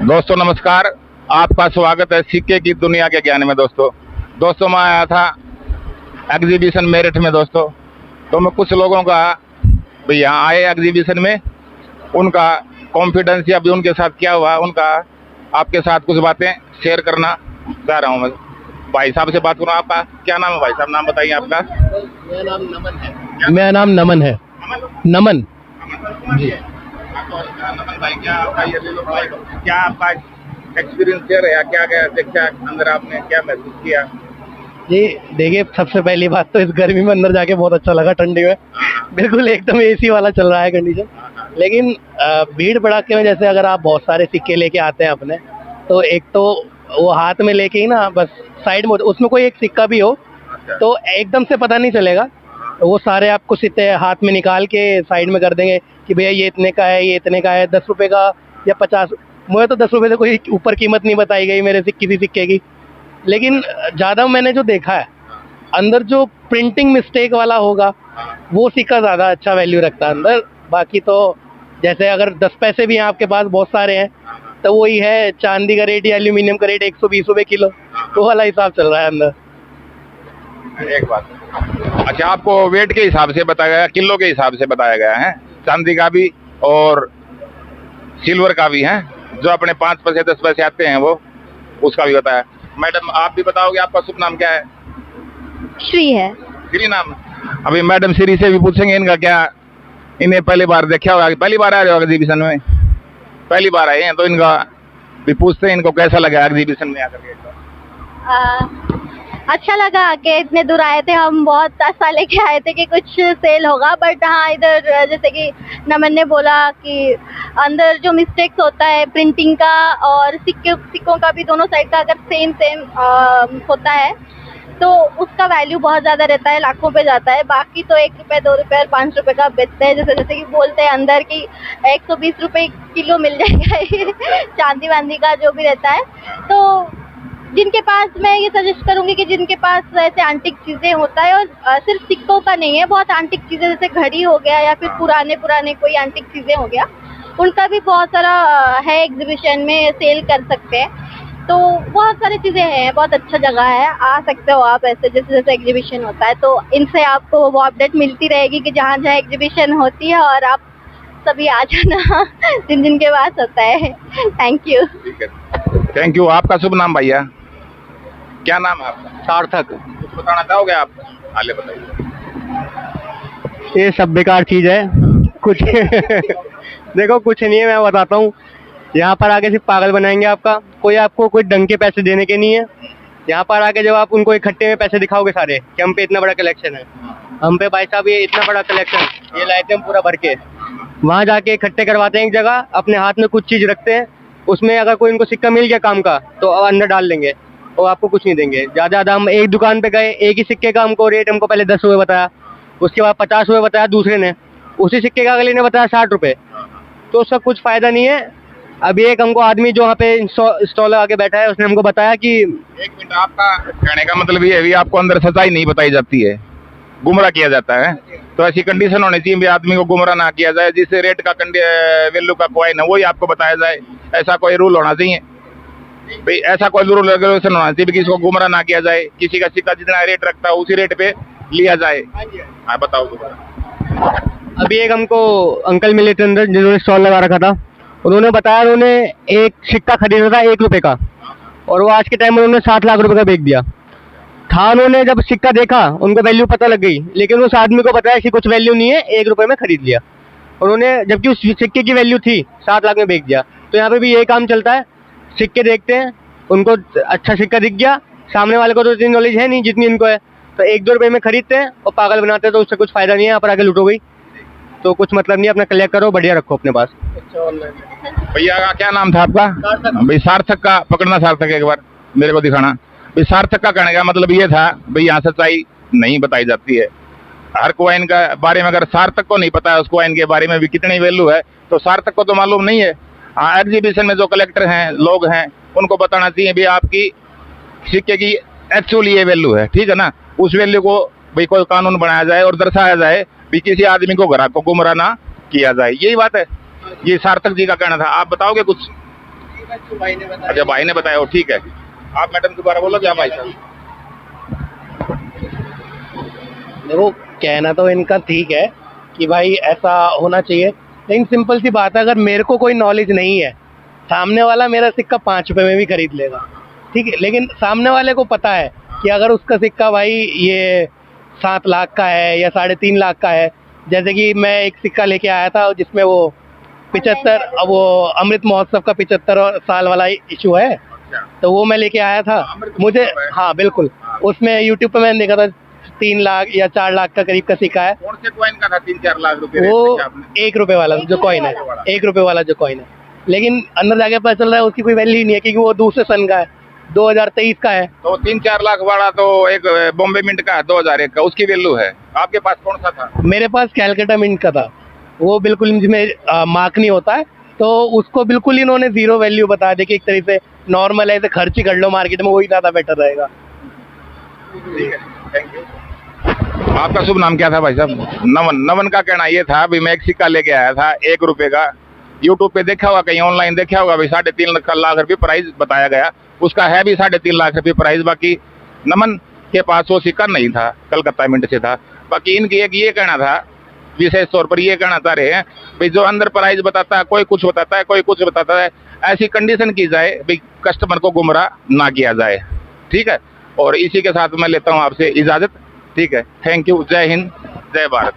दोस्तों नमस्कार, आपका स्वागत है सिक्के की दुनिया के ज्ञान में। दोस्तों मैं आया था एग्जीबिशन मेरठ में दोस्तों। तो मैं कुछ लोगों का भाई यहाँ आए एग्जीबिशन में, उनका कॉन्फिडेंस या भी उनके साथ क्या हुआ उनका आपके साथ कुछ बातें शेयर करना चाह रहा हूँ मैं। भाई साहब से बात करूँ। आपका क्या नाम है भाई साहब? नाम बताइए आपका। मेरा नाम नमन है। मेरा नाम नमन है। नमन जी। नमन भाई, क्या आपका एक्सपीरियंस शेयर है या क्या क्या देखा अंदर, आपने क्या महसूस किया? जी देखिए, सबसे पहली बात तो इस गर्मी में अंदर जाके बहुत अच्छा लगा। ठंडी में बिल्कुल एकदम एसी वाला चल रहा है कंडीशन। लेकिन भीड़ भड़ाके में जैसे अगर आप बहुत सारे सिक्के लेके आते हैं अपने, तो एक तो वो हाथ में लेके ही ना बस साइड में उसमें कोई एक सिक्का भी हो तो एकदम से पता नहीं चलेगा। वो सारे आपको सिक्के हाथ में निकाल के साइड में कर देंगे कि भैया ये इतने का है, ये इतने का है, 10 रुपए का या 50। मुझे तो 10 रुपए से कोई ऊपर कीमत नहीं बताई गई मेरे से किसी सिक्के की। लेकिन ज़्यादा मैंने जो देखा है, अंदर जो प्रिंटिंग मिस्टेक वाला होगा वो सिक्का ज़्यादा अच्छा वैल्यू रखता है अंदर। बाकी तो जैसे अगर 10 पैसे भी हैं आपके पास बहुत सारे हैं, तो वही है चांदी का रेट या एल्यूमिनियम का रेट 120 रुपये किलो, तो वाला हिसाब चल रहा है अंदर। एक बात, अच्छा आपको वेट के हिसाब से बताया गया, किलो के हिसाब से बताया गया है? चांदी का भी और सिल्वर का भी है, जो अपने 5 पैसे 10 पैसे आते हैं वो उसका भी बताया। मैडम आप भी बताओगे, आपका शुभ नाम क्या है? श्री है। श्री नाम। अभी मैडम श्री से भी पूछेंगे इनका क्या, इन्हें पहली बार देखा होगा, पहली बार आ रहे हो एग्जीबिशन में? पहली बार आए हैं तो इनका भी पूछते हैं इनको कैसा लगा एग्जीबिशन में आकर के। अच्छा लगा कि इतने दूर आए थे हम, बहुत आशा लेके आए थे कि कुछ सेल होगा, बट हाँ इधर जैसे कि नमन ने बोला कि अंदर जो मिस्टेक्स होता है प्रिंटिंग का और सिक्कों का भी, दोनों साइड का अगर सेम होता है तो उसका वैल्यू बहुत ज़्यादा रहता है, लाखों पे जाता है। बाकी तो 1 रुपये 2 रुपये और 5 रुपये का बेचते हैं, जैसे कि बोलते हैं अंदर की 120 रुपये किलो मिल जाएगा चांदी वांदी का जो भी रहता है। तो जिनके पास, मैं ये सजेस्ट करूंगी कि जिनके पास ऐसे आंटिक चीज़ें होता है, और सिर्फ सिक्कों का नहीं है, बहुत आंटिक चीज़ें जैसे घड़ी हो गया या फिर पुराने कोई आंटिक चीज़ें हो गया, उनका भी बहुत सारा है एग्जीबिशन में, सेल कर सकते हैं। तो बहुत सारी चीज़ें हैं, बहुत अच्छा जगह है, आ सकते हो आप। ऐसे जैसे जैसे एग्जीबिशन होता है तो इनसे आपको वो अपडेट मिलती रहेगी कि जहाँ जहाँ एग्जीबिशन होती है, और आप सभी आ जाना जिन के पास होता है। Thank you. Thank you. आपका शुभ नाम भैया? क्या नाम है आपका? सार्थक। कुछ बताना चाहोगे आप? आगे बताइए। ये सब बेकार चीज़ है कुछ देखो कुछ नहीं है, मैं बताता हूँ। यहाँ पर आके सिर्फ पागल बनाएंगे आपका, आपको कोई ढंग के पैसे देने के नहीं है। यहाँ पर आके जब आप उनको इकट्ठे में पैसे दिखाओगे सारे कि हम पे इतना बड़ा कलेक्शन है, हम पे भाई साहब ये इतना बड़ा कलेक्शन, ये लाए थे हम पूरा भर के, वहाँ जाके इकट्ठे करवाते हैं एक जगह, अपने हाथ में कुछ चीज़ रखते हैं, उसमें अगर कोई इनको सिक्का मिल गया काम का तो अंदर डाल देंगे और आपको कुछ नहीं देंगे। ज़्यादा हम एक दुकान पे गए, एक ही सिक्के का हमको रेट हमको पहले 10 रुपये बताया, उसके बाद 50 रुपये बताया दूसरे ने, उसी सिक्के का अगले ने बताया 60 रुपये, तो उसका कुछ फ़ायदा नहीं है। अभी एक हमको आदमी जो वहाँ पे स्टॉल आगे बैठा है, उसने हमको बताया कि एक मिनट, आपका कहने का मतलब ये है भी आपको अंदर सच्चाई नहीं बताई जाती है, गुमराह किया जाता है। तो ऐसी कंडीशन होनी चाहिए भी आदमी को गुमराह ना किया जाए, जिस रेट का वैल्यू का कॉइन है वही आपको बताया जाए, ऐसा कोई रूल होना चाहिए भाई। ऐसा कोई रूल रेगुलेशन होना चाहिए कि किसी को गुमराह ना किया जाए, किसी का सिक्का जितना रेट रखता है उसी रेट पे लिया जाए। हाँ बताओ दोबारा। अभी एक हमको अंकल मिले थे अंदर जिन्होंने स्टॉल लगा रखा था, उन्होंने बताया उन्होंने एक सिक्का खरीदा था 1 रुपये का, और वो आज के टाइम में उन्होंने 7 लाख रुपए का बेच दिया था। उन्होंने जब सिक्का देखा उनको वैल्यू पता लग गई, लेकिन उस आदमी को बताया कि कुछ वैल्यू नहीं है, 1 रुपये में खरीद लिया उन्होंने, जबकि उस सिक्के की वैल्यू थी 7 लाख में बेच दिया। तो यहाँ पे भी यही काम चलता है, सिक्के देखते हैं, उनको अच्छा सिक्का दिख गया, सामने वाले को तो इतनी नॉलेज है नहीं जितनी इनको है, तो 1-2 रुपये में खरीदते हैं और पागल बनाते हैं, तो उससे कुछ फायदा नहीं है। यहाँ पर आगे लूटो गई तो कुछ मतलब नहीं, अपना कलेक्ट करो, बढ़िया रखो अपने पास। भैया का क्या नाम था आपका? भाई सार्थक का पकड़ना, सार्थक एक बार मेरे को दिखाना। भाई सार्थक का कहने का मतलब ये था भाई यहाँ सच्चाई नहीं बताई जाती है। हर कॉइन का बारे में अगर सार्थक को नहीं पता है उस कॉइन के बारे में भी कितनी वैल्यू है, तो सार्थक को तो मालूम नहीं है। हाँ, एग्जीबिशन में जो कलेक्टर हैं, लोग हैं, उनको बताना चाहिए भी आपकी सिक्के की एक्चुअली ये वैल्यू है, ठीक है ना। उस वैल्यू को भाई कोई कानून बनाया जाए और दर्शाया जाए भी, किसी आदमी को ग्राहक को गुमराह ना किया जाए, यही बात है। ये सार्थक जी का कहना था। आप बताओगे कुछ? अच्छा भाई ने बताया हो, ठीक है। आप मैडम दोबारा बोलो क्या भाई साहब? देखो कहना तो इनका ठीक है कि भाई ऐसा होना चाहिए, लेकिन सिंपल सी बात है, अगर मेरे को कोई नॉलेज नहीं है, सामने वाला मेरा सिक्का 5 रुपए में भी खरीद लेगा, ठीक है, लेकिन सामने वाले को पता है कि अगर उसका सिक्का भाई ये 7 लाख का है या 3.5 लाख का है। जैसे कि मैं एक सिक्का लेके आया था जिसमें वो 75, वो अमृत महोत्सव का 75 साल वाला इशू है, अच्छा, तो वो मैं लेके आया था। अमृत मुझे महोत्सव है। हाँ बिल्कुल, उसमें यूट्यूब पे मैंने देखा था 3 लाख या 4 लाख का करीब का सिक्का है। कौन से कॉइन का था 3-4 लाख रुपए रेट वो देखा आपने? 1 रुपए वाला जो कॉइन है, 1 रुपए वाला जो कॉइन है, लेकिन अंदर जाके पता चल रहा है उसकी कोई वैल्यू ही नहीं है, क्योंकि वो दूसरे सन का है, 2023 का है। तो 3-4 लाख वाला तो एक बॉम्बे मिंट का है 2001 का, उसकी वैल्यू है। आपके पास कौन सा था? मेरे पास कैलकाटा मिंट का था, वो बिल्कुल जिसमें मार्क नहीं होता है, तो उसको बिल्कुल इन्होंने जीरो वैल्यू बता दी कि एक तरीके से नॉर्मल है, इसे खर्च ही कर लो मार्केट में, वही ज्यादा बेटर रहेगा। ठीक है, थैंक यू। आपका शुभ नाम क्या था भाई साहब? नमन। नमन का कहना ये था भी मैं एक सिक्का लेके आया था 1 रुपए का, यूट्यूब पे देखा होगा, कहीं ऑनलाइन देखा होगा भाई 3.5 लाख रुपए प्राइस बताया गया, उसका है भी 3.5 लाख रुपए प्राइस। बाकी नमन के पास वो सिक्का नहीं था, कलकत्ता मिंट से था। बाकी इनकी एक ये कहना था, विशेष तौर पर ये कहना चाह रहे हैं भाई जो अंदर प्राइस बताता है, कोई कुछ बताता है, कोई कुछ बताता है, ऐसी कंडीशन की जाए भाई कस्टमर को गुमराह ना किया जाए, ठीक है। और इसी के साथ मैं लेता हूँ आपसे इजाजत, ठीक है। थैंक यू, जय हिंद, जय भारत।